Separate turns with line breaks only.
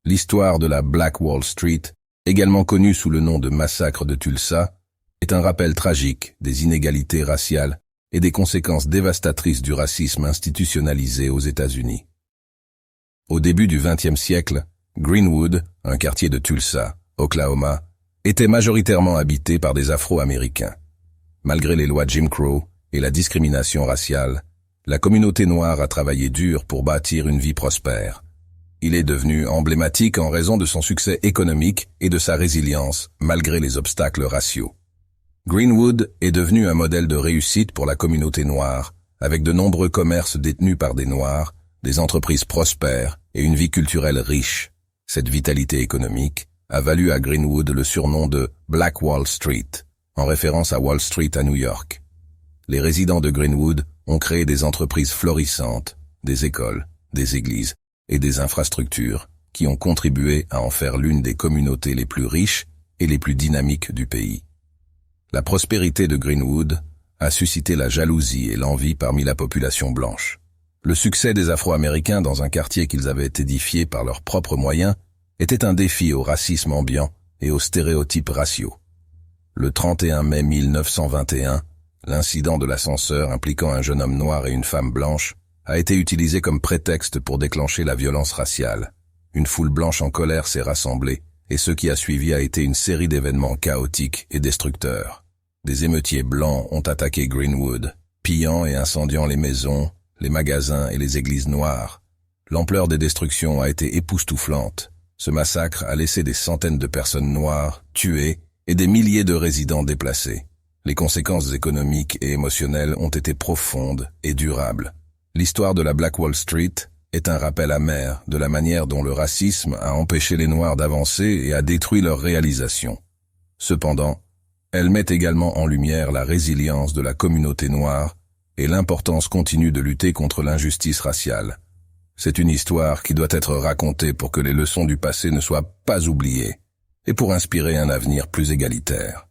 L'histoire de la Black Wall Street, également connue sous le nom de massacre de Tulsa, est un rappel tragique des inégalités raciales et des conséquences dévastatrices du racisme institutionnalisé aux États-Unis. Au début du XXe siècle, Greenwood, un quartier de Tulsa, Oklahoma, était majoritairement habité par des Afro-Américains. Malgré les lois Jim Crow et la discrimination raciale, la communauté noire a travaillé dur pour bâtir une vie prospère. Il est devenu emblématique en raison de son succès économique et de sa résilience malgré les obstacles raciaux. Greenwood est devenu un modèle de réussite pour la communauté noire, avec de nombreux commerces détenus par des Noirs, des entreprises prospères et une vie culturelle riche. Cette vitalité économique a valu à Greenwood le surnom de Black Wall Street, en référence à Wall Street à New York. Les résidents de Greenwood ont créé des entreprises florissantes, des écoles, des églises et des infrastructures qui ont contribué à en faire l'une des communautés les plus riches et les plus dynamiques du pays. La prospérité de Greenwood a suscité la jalousie et l'envie parmi la population blanche. Le succès des Afro-Américains dans un quartier qu'ils avaient édifié par leurs propres moyens était un défi au racisme ambiant et aux stéréotypes raciaux. Le 31 mai 1921, l'incident de l'ascenseur impliquant un jeune homme noir et une femme blanche a été utilisé comme prétexte pour déclencher la violence raciale. Une foule blanche en colère s'est rassemblée, et ce qui a suivi a été une série d'événements chaotiques et destructeurs. Des émeutiers blancs ont attaqué Greenwood, pillant et incendiant les maisons, les magasins et les églises noires. L'ampleur des destructions a été époustouflante. Ce massacre a laissé des centaines de personnes noires tuées et des milliers de résidents déplacés. Les conséquences économiques et émotionnelles ont été profondes et durables. L'histoire de la Black Wall Street est un rappel amer de la manière dont le racisme a empêché les Noirs d'avancer et a détruit leurs réalisations. Cependant, elle met également en lumière la résilience de la communauté noire et l'importance continue de lutter contre l'injustice raciale. C'est une histoire qui doit être racontée pour que les leçons du passé ne soient pas oubliées et pour inspirer un avenir plus égalitaire.